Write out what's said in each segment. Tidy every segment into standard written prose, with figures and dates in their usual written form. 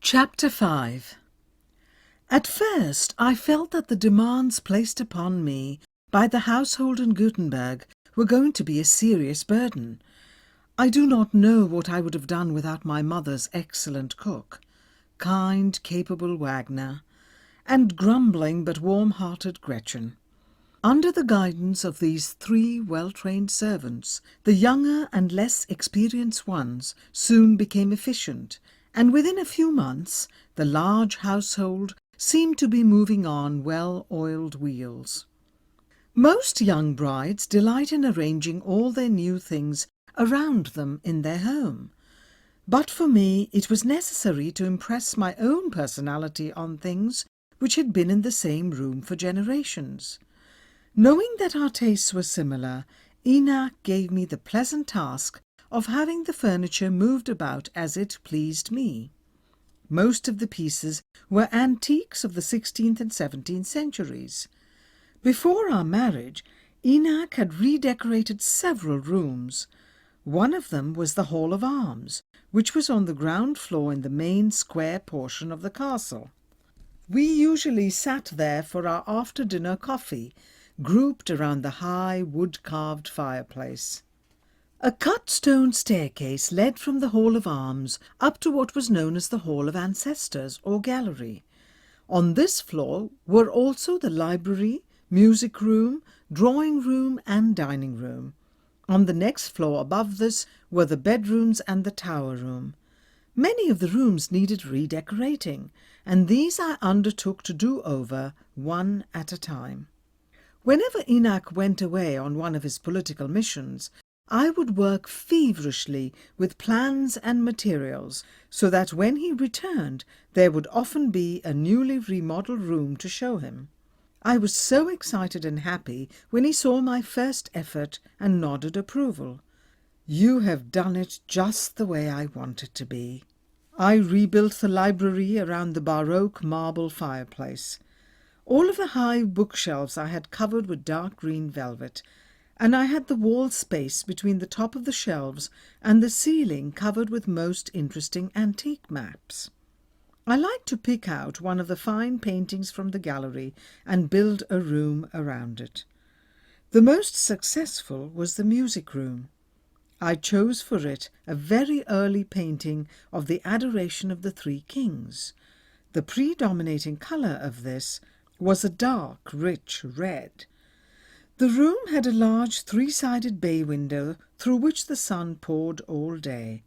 Chapter 5. At first I felt that the demands placed upon me by the household in Gutenberg were going to be a serious burden. I do not know what I would have done without my mother's excellent cook, kind, capable Wagner, and grumbling but warm-hearted Gretchen. Under the guidance of these three well-trained servants, the younger and less experienced ones soon became efficient, and within a few months the large household seemed to be moving on well-oiled wheels. Most young brides delight in arranging all their new things around them in their home. But for me it was necessary to impress my own personality on things which had been in the same room for generations. Knowing that our tastes were similar, Enoch gave me the pleasant task of having the furniture moved about as it pleased me. Most of the pieces were antiques of the 16th and 17th centuries. Before our marriage, Enoch had redecorated several rooms. One of them was the Hall of Arms, which was on the ground floor in the main square portion of the castle. We usually sat there for our after-dinner coffee, grouped around the high wood-carved fireplace. A cut-stone staircase led from the Hall of Arms up to what was known as the Hall of Ancestors, or gallery. On this floor were also the library, music room, drawing room and dining room. On the next floor above this were the bedrooms and the tower room. Many of the rooms needed redecorating, and these I undertook to do over one at a time. Whenever Enoch went away on one of his political missions, I would work feverishly with plans and materials, so that when he returned there would often be a newly remodelled room to show him. I was so excited and happy when he saw my first effort and nodded approval. "You have done it just the way I want it to be." I rebuilt the library around the Baroque marble fireplace. All of the high bookshelves I had covered with dark green velvet, and I had the wall space between the top of the shelves and the ceiling covered with most interesting antique maps. I liked to pick out one of the fine paintings from the gallery and build a room around it. The most successful was the music room. I chose for it a very early painting of the Adoration of the Three Kings. The predominating colour of this was a dark, rich red. The room had a large three-sided bay window through which the sun poured all day.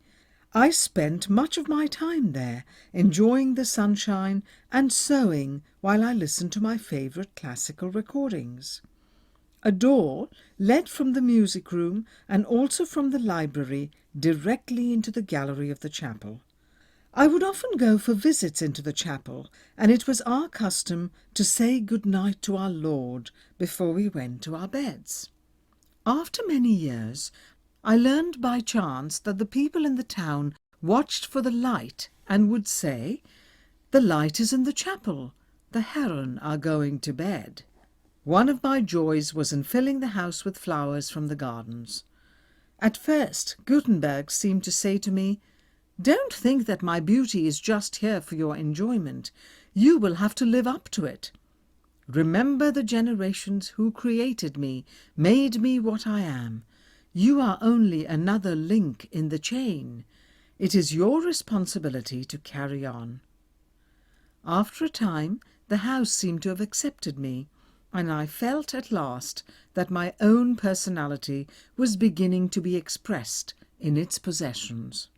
I spent much of my time there, enjoying the sunshine and sewing while I listened to my favourite classical recordings. A door led from the music room and also from the library directly into the gallery of the chapel. I would often go for visits into the chapel, and it was our custom to say good night to our Lord before we went to our beds. After many years, I learned by chance that the people in the town watched for the light and would say, "The light is in the chapel. The Herren are going to bed." One of my joys was in filling the house with flowers from the gardens. At first, Gutenberg seemed to say to me, "Don't think that my beauty is just here for your enjoyment. You will have to live up to it. Remember the generations who created me, made me what I am. You are only another link in the chain. It is your responsibility to carry on." After a time, the house seemed to have accepted me, and I felt at last that my own personality was beginning to be expressed in its possessions.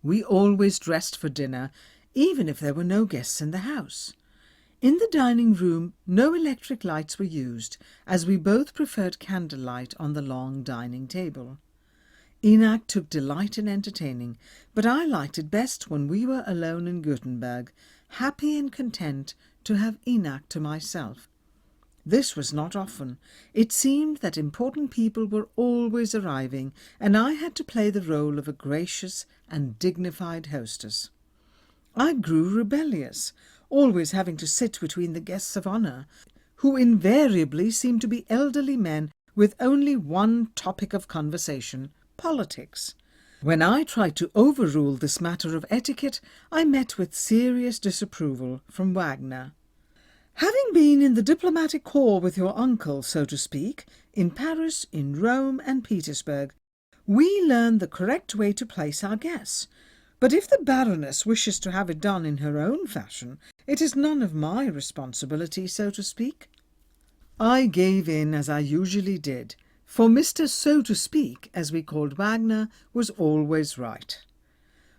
We always dressed for dinner, even if there were no guests in the house. In the dining room no electric lights were used, as we both preferred candlelight on the long dining table. Enoch took delight in entertaining, but I liked it best when we were alone in Gutenberg, happy and content to have Enoch to myself. This was not often. It seemed that important people were always arriving, and I had to play the role of a gracious and dignified hostess. I grew rebellious, always having to sit between the guests of honour, who invariably seemed to be elderly men with only one topic of conversation: politics. When I tried to overrule this matter of etiquette, I met with serious disapproval from Wagner. Having been in the diplomatic corps with your uncle, so to speak, in Paris, in Rome and Petersburg, we learned the correct way to place our guests. But if the Baroness wishes to have it done in her own fashion, it is none of my responsibility, so to speak. I gave in as I usually did, for Mr. So to speak, as we called Wagner, was always right.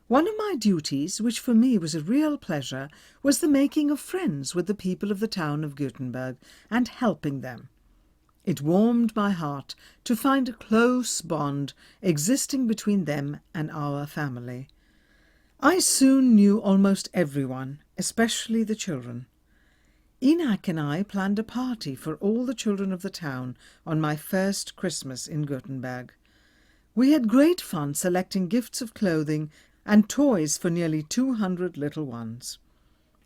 One of my duties, which for me was a real pleasure, was the making of friends with the people of the town of Gutenberg and helping them. It warmed my heart to find a close bond existing between them and our family. I soon knew almost everyone, especially the children. Enoch and I planned a party for all the children of the town on my first Christmas in Gutenberg. We had great fun selecting gifts of clothing and toys for nearly 200 little ones.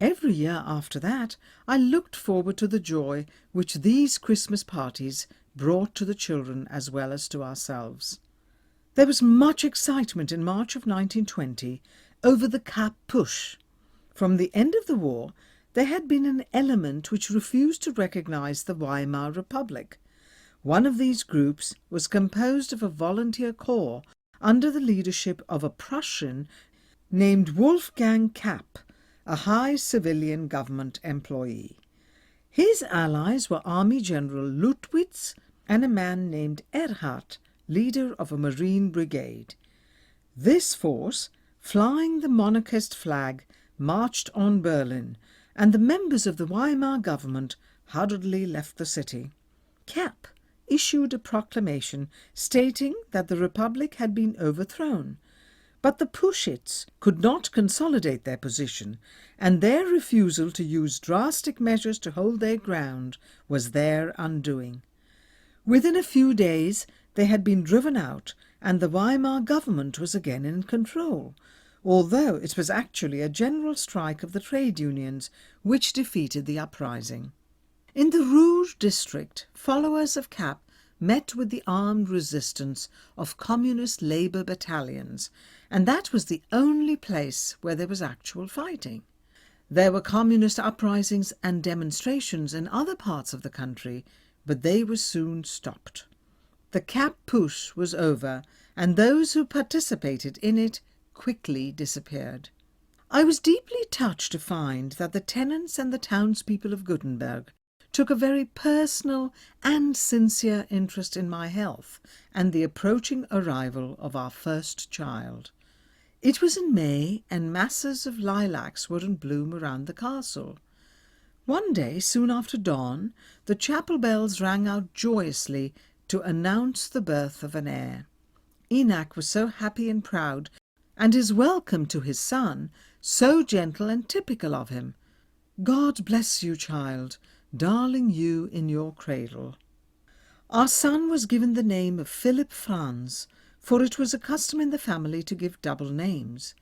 Every year after that, I looked forward to the joy which these Christmas parties brought to the children as well as to ourselves. There was much excitement in March of 1920 over the Cap push. From the end of the war, there had been an element which refused to recognize the Weimar Republic. One of these groups was composed of a volunteer corps under the leadership of a Prussian named Wolfgang Kapp, a high civilian government employee. His allies were Army General Lutwitz and a man named Erhard, leader of a Marine brigade. This force, flying the monarchist flag, marched on Berlin, and the members of the Weimar government hurriedly left the city. Kapp issued a proclamation stating that the Republic had been overthrown, but the Pushits could not consolidate their position, and their refusal to use drastic measures to hold their ground was their undoing. Within a few days they had been driven out, and the Weimar government was again in control, although it was actually a general strike of the trade unions which defeated the uprising. In the Rouge district, followers of Kapp met with the armed resistance of communist labour battalions, and that was the only place where there was actual fighting. There were communist uprisings and demonstrations in other parts of the country, but they were soon stopped. The Kapp push was over, and those who participated in it quickly disappeared. I was deeply touched to find that the tenants and the townspeople of Gutenberg took a very personal and sincere interest in my health and the approaching arrival of our first child. It was in May, and masses of lilacs were in bloom around the castle. One day, soon after dawn, the chapel bells rang out joyously to announce the birth of an heir. Enoch was so happy and proud, and his welcome to his son so gentle and typical of him. God bless you, child, darling you in your cradle. Our son was given the name of Philip Franz, for it was a custom in the family to give double names.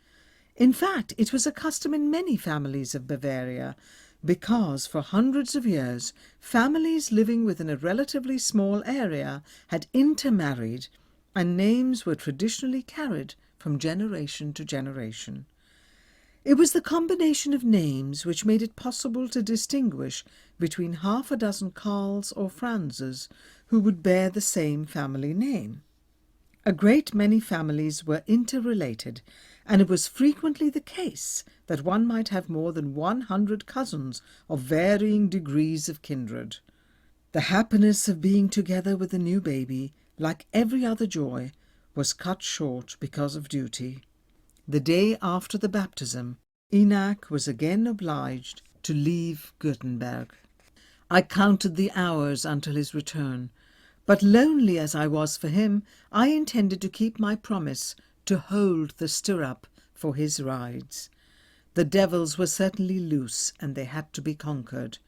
In fact, it was a custom in many families of Bavaria, because for hundreds of years families living within a relatively small area had intermarried, and names were traditionally carried from generation to generation. It was the combination of names which made it possible to distinguish between half a dozen Karls or Franzes who would bear the same family name. A great many families were interrelated, and it was frequently the case that one might have more than 100 cousins of varying degrees of kindred. The happiness of being together with the new baby, like every other joy, was cut short because of duty. The day after the baptism, Enoch was again obliged to leave Gutenberg. I counted the hours until his return, but lonely as I was for him, I intended to keep my promise to hold the stirrup for his rides. The devils were certainly loose, and they had to be conquered.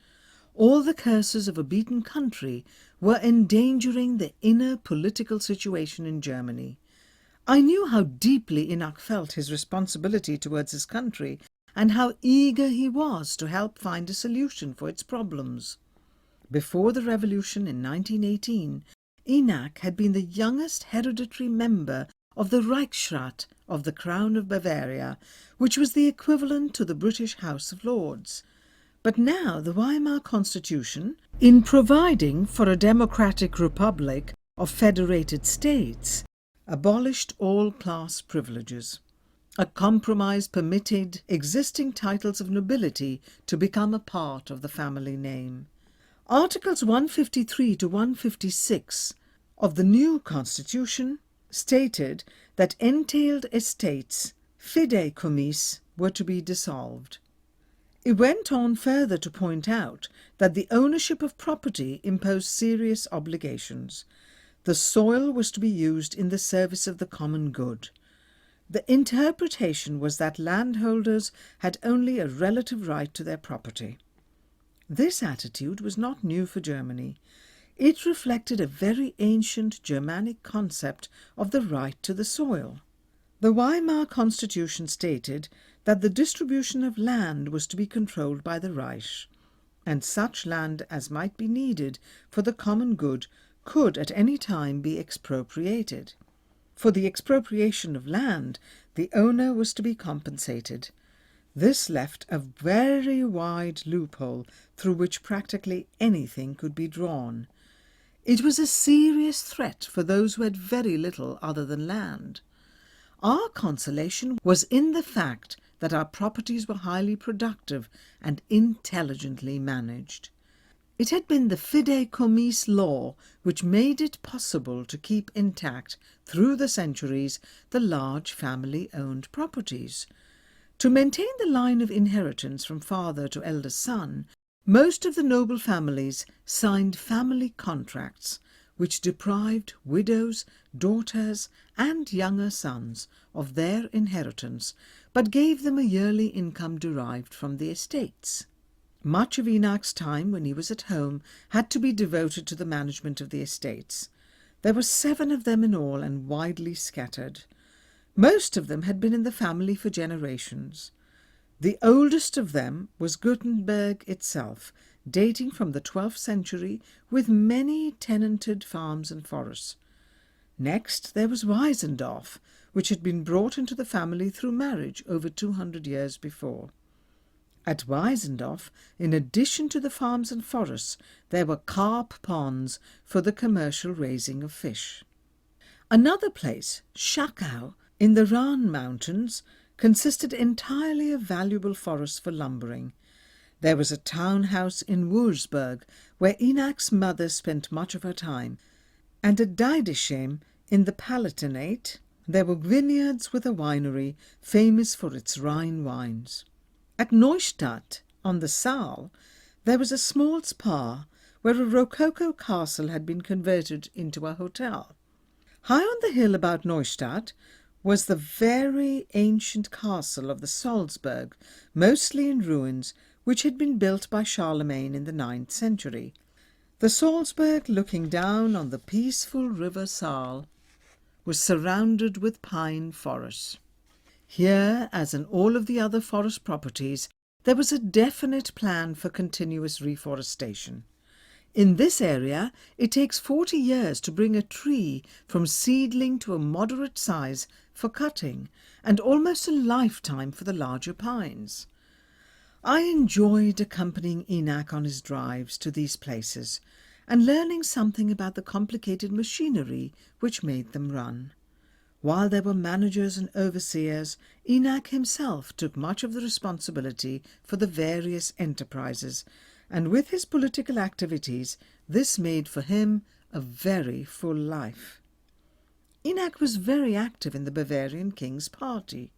All the curses of a beaten country were endangering the inner political situation in Germany. I knew how deeply Enoch felt his responsibility towards his country, and how eager he was to help find a solution for its problems. Before the revolution in 1918, Enoch had been the youngest hereditary member of the Reichsrat of the Crown of Bavaria, which was the equivalent to the British House of Lords. But now the Weimar Constitution, in providing for a democratic republic of federated states, abolished all class privileges. A compromise permitted existing titles of nobility to become a part of the family name. Articles 153 to 156 of the new constitution stated that entailed estates, fideikommiss, were to be dissolved. It went on further to point out that the ownership of property imposed serious obligations. The soil was to be used in the service of the common good. The interpretation was that landholders had only a relative right to their property. This attitude was not new for Germany. It reflected a very ancient Germanic concept of the right to the soil. The Weimar Constitution stated that the distribution of land was to be controlled by the Reich, and such land as might be needed for the common good could at any time be expropriated. For the expropriation of land, the owner was to be compensated. This left a very wide loophole through which practically anything could be drawn. It was a serious threat for those who had very little other than land. Our consolation was in the fact that our properties were highly productive and intelligently managed. It had been the fideikommiss law which made it possible to keep intact through the centuries the large family-owned properties. To maintain the line of inheritance from father to eldest son, most of the noble families signed family contracts which deprived widows, daughters, and younger sons of their inheritance, but gave them a yearly income derived from the estates. Much of Enach's time when he was at home had to be devoted to the management of the estates. There were 7 of them in all and widely scattered. Most of them had been in the family for generations. The oldest of them was Gutenberg itself, dating from the 12th century, with many tenanted farms and forests. Next there was Weisendorf, which had been brought into the family through marriage over 200 years before. At Weisendorf, in addition to the farms and forests, there were carp ponds for the commercial raising of fish. Another place, Schachau, in the Rhine Mountains, consisted entirely of valuable forests for lumbering. There was a town house in Wurzburg, where Enach's mother spent much of her time, and at Deidesheim, in the Palatinate, there were vineyards with a winery famous for its Rhine wines. At Neustadt, on the Saal, there was a small spa where a rococo castle had been converted into a hotel. High on the hill about Neustadt was the very ancient castle of the Salzburg, mostly in ruins, which had been built by Charlemagne in the 9th century. The Salzburg, looking down on the peaceful river Saal, was surrounded with pine forests. Here, as in all of the other forest properties, there was a definite plan for continuous reforestation. In this area, it takes 40 years to bring a tree from seedling to a moderate size for cutting, and almost a lifetime for the larger pines. I enjoyed accompanying Enach on his drives to these places and learning something about the complicated machinery which made them run. While there were managers and overseers, Enach himself took much of the responsibility for the various enterprises, and with his political activities, this made for him a very full life. Enach was very active in the Bavarian king's party.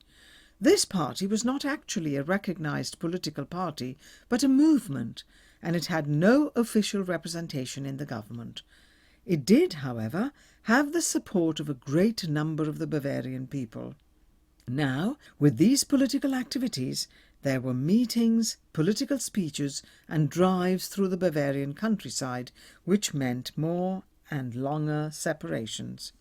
This party was not actually a recognized political party, but a movement, and it had no official representation in the government. It did, however, have the support of a great number of the Bavarian people. Now, with these political activities, there were meetings, political speeches, and drives through the Bavarian countryside, which meant more and longer separations.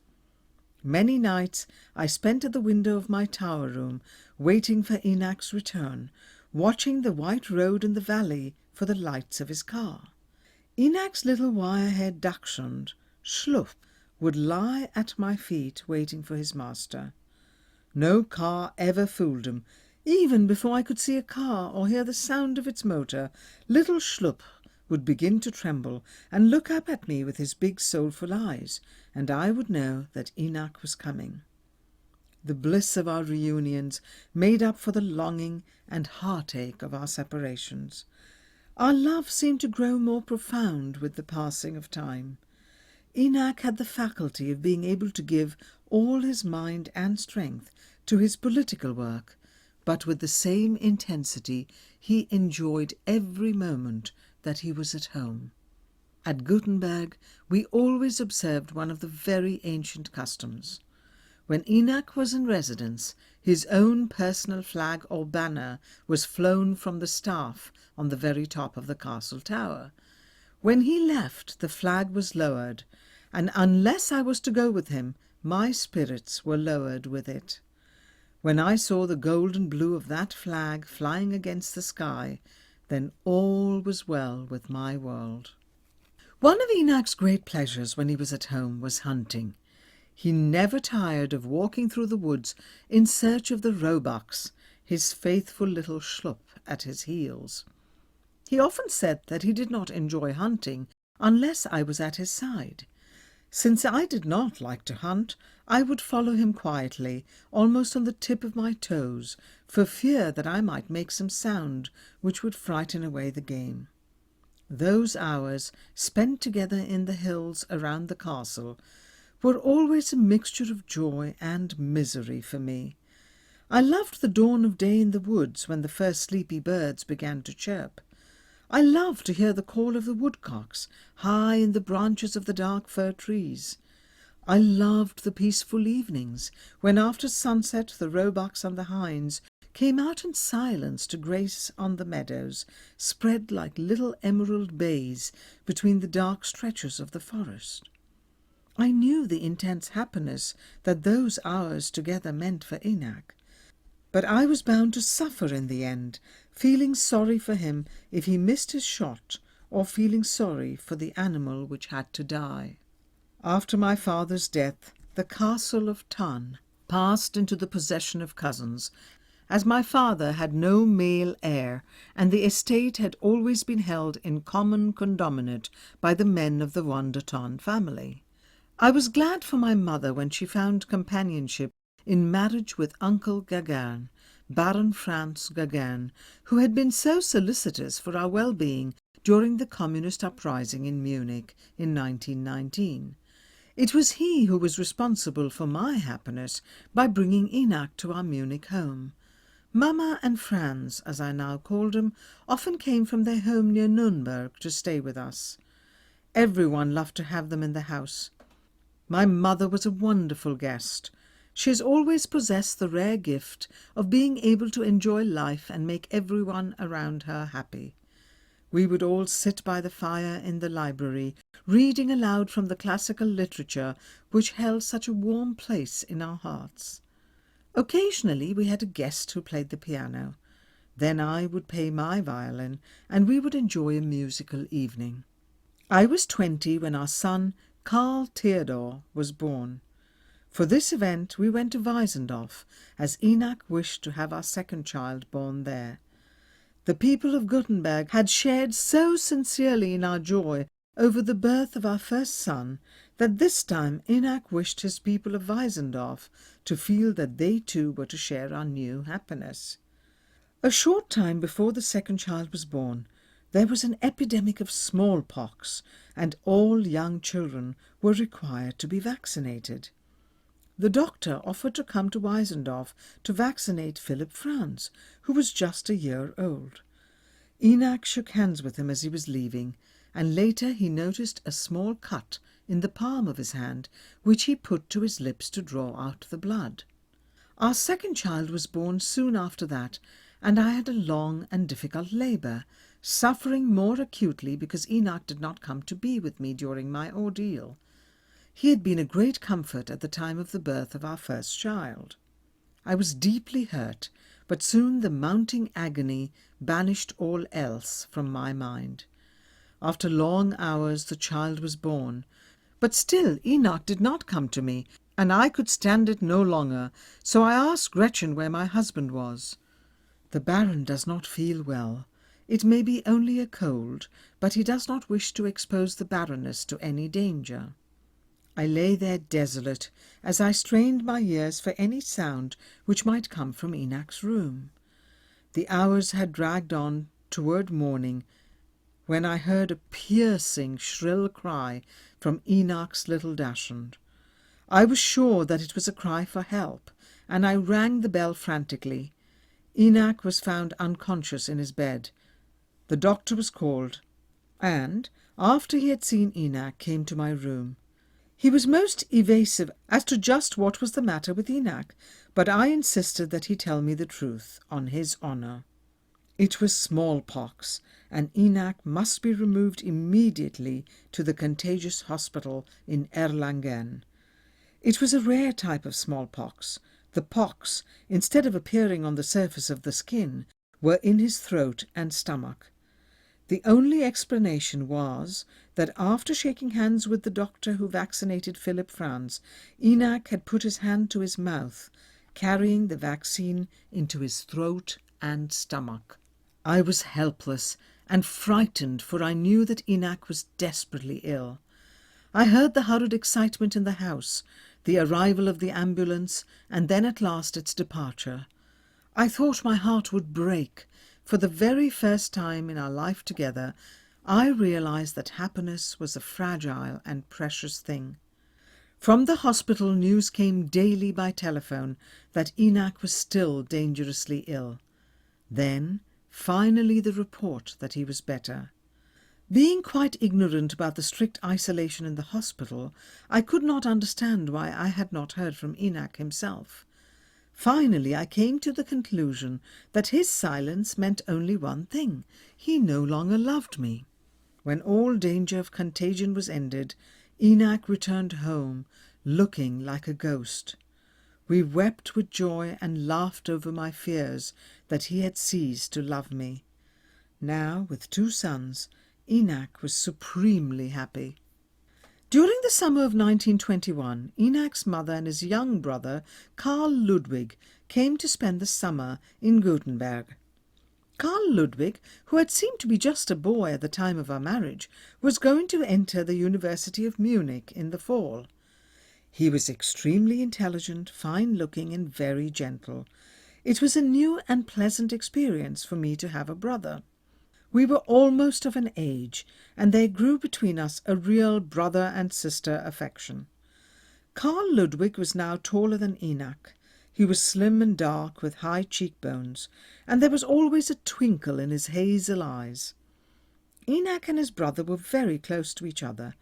Many nights I spent at the window of my tower room, waiting for Enach's return, watching the white road in the valley for the lights of his car. Enach's little wire-haired dachshund, Schluff, would lie at my feet waiting for his master. No car ever fooled him. Even before I could see a car or hear the sound of its motor, little Schlupp would begin to tremble and look up at me with his big soulful eyes, and I would know that Enoch was coming. The bliss of our reunions made up for the longing and heartache of our separations. Our love seemed to grow more profound with the passing of time. Enoch had the faculty of being able to give all his mind and strength to his political work, but with the same intensity he enjoyed every moment that he was at home. At Gutenberg we always observed one of the very ancient customs. When Enoch was in residence, his own personal flag or banner was flown from the staff on the very top of the castle tower. When he left, the flag was lowered, and unless I was to go with him, my spirits were lowered with it. When I saw the gold and blue of that flag flying against the sky, then all was well with my world. One of Enoch's great pleasures when he was at home was hunting. He never tired of walking through the woods in search of the roebucks, his faithful little Schlupp at his heels. He often said that he did not enjoy hunting unless I was at his side. Since I did not like to hunt, I would follow him quietly, almost on the tip of my toes, for fear that I might make some sound which would frighten away the game. Those hours, spent together in the hills around the castle, were always a mixture of joy and misery for me. I loved the dawn of day in the woods when the first sleepy birds began to chirp. I loved to hear the call of the woodcocks high in the branches of the dark fir trees. I loved the peaceful evenings when after sunset the roebucks and the hinds came out in silence to graze on the meadows, spread like little emerald bays between the dark stretches of the forest. I knew the intense happiness that those hours together meant for Enoch, but I was bound to suffer in the end, feeling sorry for him if he missed his shot, or feeling sorry for the animal which had to die. After my father's death, the castle of Tann passed into the possession of cousins, as my father had no male heir, and the estate had always been held in common condominate by the men of the Van der Tann family. I was glad for my mother when she found companionship in marriage with Uncle Gagin, Baron Franz Gagin, who had been so solicitous for our well-being during the communist uprising in Munich in 1919. It was he who was responsible for my happiness by bringing Enoch to our Munich home. Mama and Franz, as I now called him, often came from their home near Nuremberg to stay with us. Everyone loved to have them in the house. My mother was a wonderful guest. She has always possessed the rare gift of being able to enjoy life and make everyone around her happy. We would all sit by the fire in the library, reading aloud from the classical literature which held such a warm place in our hearts. Occasionally we had a guest who played the piano. Then I would play my violin, and we would enjoy a musical evening. I was 20 when our son, Karl Theodor, was born. For this event we went to Weisendorf, as Enoch wished to have our second child born there. The people of Gutenberg had shared so sincerely in our joy over the birth of our first son that this time Enoch wished his people of Weisendorf to feel that they too were to share our new happiness. A short time before the second child was born, there was an epidemic of smallpox, and all young children were required to be vaccinated. The doctor offered to come to Weisendorf to vaccinate Philip Franz, who was just a year old. Enoch shook hands with him as he was leaving, and later he noticed a small cut in the palm of his hand, which he put to his lips to draw out the blood. Our second child was born soon after that, and I had a long and difficult labour, suffering more acutely because Enoch did not come to be with me during my ordeal. He had been a great comfort at the time of the birth of our first child. I was deeply hurt, but soon the mounting agony banished all else from my mind. After long hours the child was born, But still Enoch did not come to me, and I could stand it no longer, so I asked Gretchen where my husband was. "The Baron does not feel well. It may be only a cold, but he does not wish to expose the Baroness to any danger." I lay there desolate, as I strained my ears for any sound which might come from Enoch's room. The hours had dragged on toward morning, when I heard a piercing, shrill cry from Enoch's little dachshund. I was sure that it was a cry for help, and I rang the bell frantically. Enoch was found unconscious in his bed. The doctor was called, and, after he had seen Enoch, came to my room. He was most evasive as to just what was the matter with Enoch, but I insisted that he tell me the truth, on his honour. It was smallpox, and Enoch must be removed immediately to the contagious hospital in Erlangen. It was a rare type of smallpox. The pox, instead of appearing on the surface of the skin, were in his throat and stomach. The only explanation was that after shaking hands with the doctor who vaccinated Philip Franz, Enoch had put his hand to his mouth, carrying the vaccine into his throat and stomach. I was helpless and frightened, for I knew that Enoch was desperately ill. I heard the hurried excitement in the house, the arrival of the ambulance, and then at last its departure. I thought my heart would break. For the very first time in our life together, I realized that happiness was a fragile and precious thing. From the hospital, news came daily by telephone that Enoch was still dangerously ill. Then, finally, the report that he was better. Being quite ignorant about the strict isolation in the hospital, I could not understand why I had not heard from Enoch himself. Finally, I came to the conclusion that his silence meant only one thing: he no longer loved me. When all danger of contagion was ended, Enoch returned home, looking like a ghost. We wept with joy and laughed over my fears that he had ceased to love me. Now, with 2 sons, Enoch was supremely happy. During the summer of 1921, Enoch's mother and his young brother, Karl Ludwig, came to spend the summer in Gutenberg. Karl Ludwig, who had seemed to be just a boy at the time of our marriage, was going to enter the University of Munich in the fall. He was extremely intelligent, fine-looking, and very gentle. It was a new and pleasant experience for me to have a brother. We were almost of an age, and there grew between us a real brother and sister affection. Karl Ludwig was now taller than Enoch. He was slim and dark, with high cheekbones, and there was always a twinkle in his hazel eyes. Enoch and his brother were very close to each other,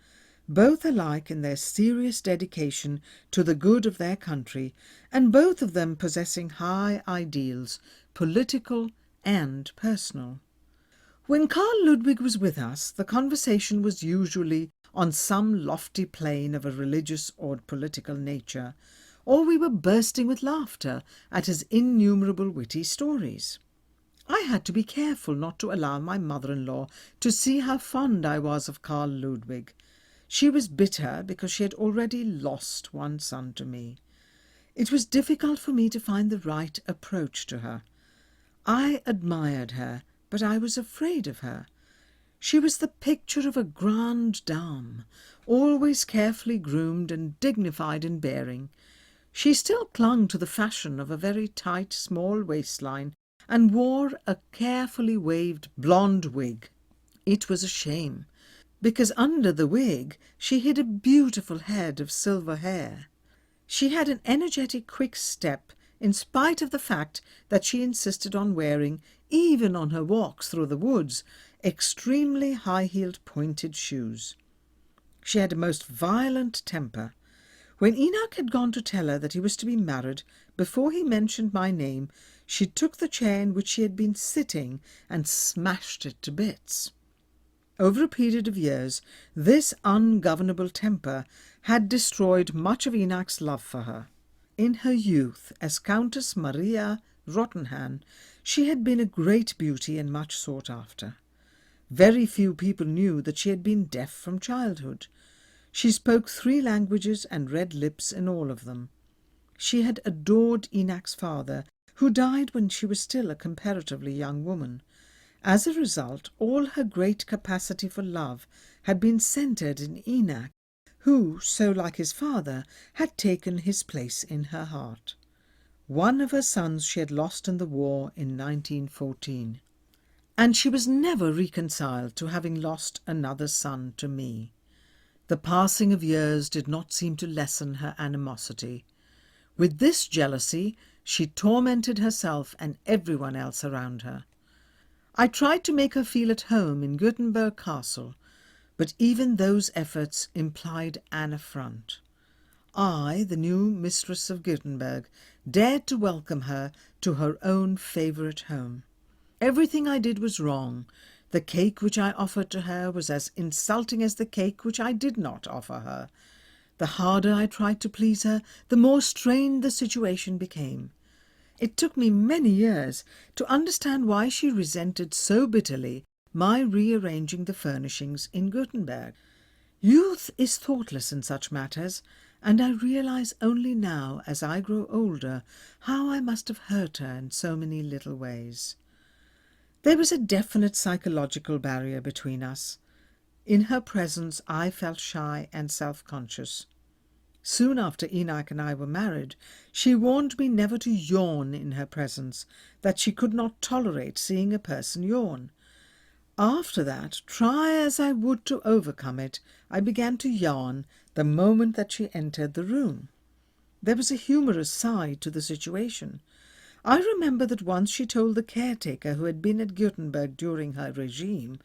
both alike in their serious dedication to the good of their country, and both of them possessing high ideals, political and personal. When Karl Ludwig was with us, the conversation was usually on some lofty plane of a religious or political nature, or we were bursting with laughter at his innumerable witty stories. I had to be careful not to allow my mother-in-law to see how fond I was of Karl Ludwig. She was bitter because she had already lost one son to me. It was difficult for me to find the right approach to her. I admired her, but I was afraid of her. She was the picture of a grande dame, always carefully groomed and dignified in bearing. She still clung to the fashion of a very tight, small waistline and wore a carefully waved blonde wig. It was a shame, because under the wig she hid a beautiful head of silver hair. She had an energetic, quick step, in spite of the fact that she insisted on wearing, even on her walks through the woods, extremely high-heeled pointed shoes. She had a most violent temper. When Enoch had gone to tell her that he was to be married, before he mentioned my name, she took the chair in which she had been sitting and smashed it to bits. Over a period of years, this ungovernable temper had destroyed much of Enoch's love for her. In her youth, as Countess Maria Rottenhan, she had been a great beauty and much sought after. Very few people knew that she had been deaf from childhood. She spoke 3 languages and read lips in all of them. She had adored Enach's father, who died when she was still a comparatively young woman. As a result, all her great capacity for love had been centred in Enoch, who, so like his father, had taken his place in her heart. One of her sons she had lost in the war in 1914, and she was never reconciled to having lost another son to me. The passing of years did not seem to lessen her animosity. With this jealousy, she tormented herself and everyone else around her. I tried to make her feel at home in Gutenberg Castle, but even those efforts implied an affront. I, the new mistress of Gutenberg, dared to welcome her to her own favourite home. Everything I did was wrong. The cake which I offered to her was as insulting as the cake which I did not offer her. The harder I tried to please her, the more strained the situation became. It took me many years to understand why she resented so bitterly my rearranging the furnishings in Gutenberg. Youth is thoughtless in such matters, and I realize only now, as I grow older, how I must have hurt her in so many little ways. There was a definite psychological barrier between us. In her presence I felt shy and self-conscious. Soon after Enoch and I were married, she warned me never to yawn in her presence, that she could not tolerate seeing a person yawn. After that, try as I would to overcome it, I began to yawn the moment that she entered the room. There was a humorous side to the situation. I remember that once she told the caretaker who had been at Gutenberg during her regime,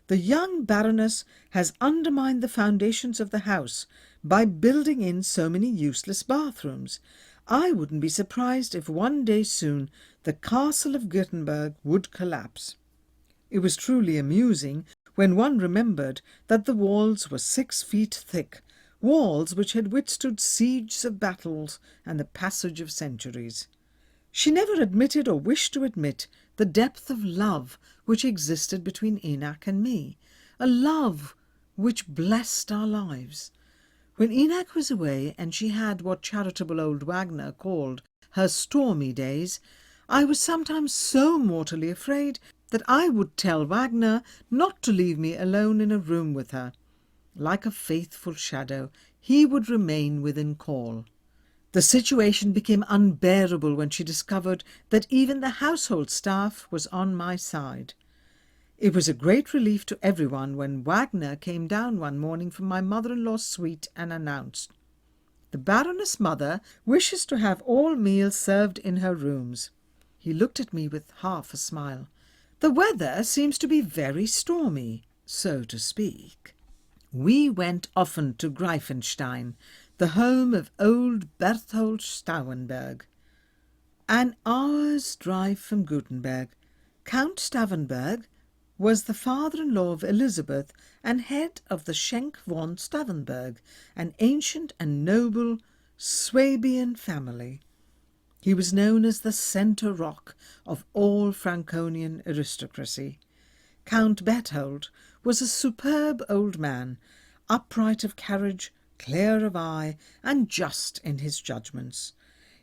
"The young Baroness has undermined the foundations of the house by building in so many useless bathrooms. I wouldn't be surprised if one day soon the castle of Gutenberg would collapse." It was truly amusing when one remembered that the walls were 6 feet thick, walls which had withstood sieges of battles and the passage of centuries. She never admitted or wished to admit the depth of love which existed between Enoch and me, a love which blessed our lives. When Enoch was away and she had what charitable old Wagner called her stormy days, I was sometimes so mortally afraid that I would tell Wagner not to leave me alone in a room with her. Like a faithful shadow, he would remain within call. The situation became unbearable when she discovered that even the household staff was on my side. It was a great relief to everyone when Wagner came down one morning from my mother-in-law's suite and announced, "The Baroness Mother wishes to have all meals served in her rooms." He looked at me with half a smile. "The weather seems to be very stormy, so to speak." We went often to Greifenstein, the home of old Berthold Stauenberg. An hour's drive from Gutenberg, Count Stauenberg was the father-in-law of Elizabeth and head of the Schenk von Stauenberg, an ancient and noble Swabian family. He was known as the centre rock of all Franconian aristocracy. Count Berthold was a superb old man, upright of carriage, clear of eye, and just in his judgments.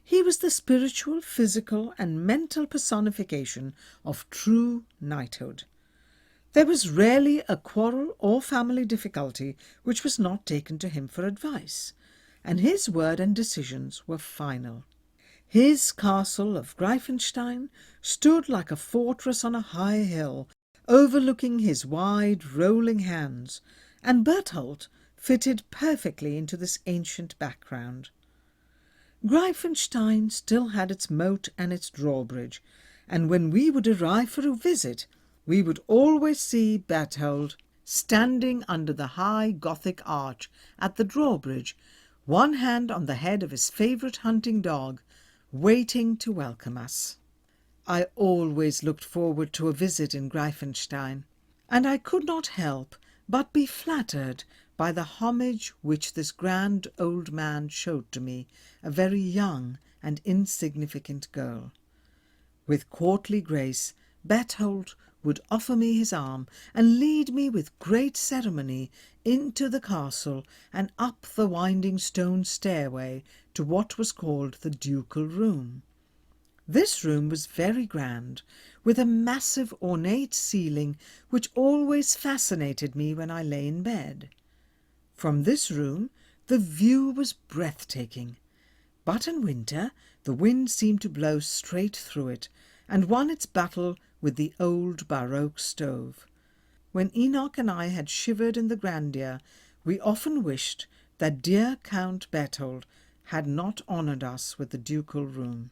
He was the spiritual, physical, and mental personification of true knighthood. There was rarely a quarrel or family difficulty which was not taken to him for advice, and his word and decisions were final. His castle of Greifenstein stood like a fortress on a high hill, overlooking his wide rolling hands, and Berthold fitted perfectly into this ancient background. Greifenstein still had its moat and its drawbridge, and when we would arrive for a visit, we would always see Berthold standing under the high Gothic arch at the drawbridge, one hand on the head of his favourite hunting dog, waiting to welcome us. I always looked forward to a visit in Greifenstein, and I could not help but be flattered by the homage which this grand old man showed to me, a very young and insignificant girl. With courtly grace, Berthold would offer me his arm and lead me with great ceremony into the castle and up the winding stone stairway to what was called the ducal room. This room was very grand, with a massive ornate ceiling which always fascinated me when I lay in bed. From this room the view was breathtaking, but in winter the wind seemed to blow straight through it, and won its battle with the old baroque stove. When Enoch and I had shivered in the grandeur, we often wished that dear Count Berthold had not honoured us with the ducal room.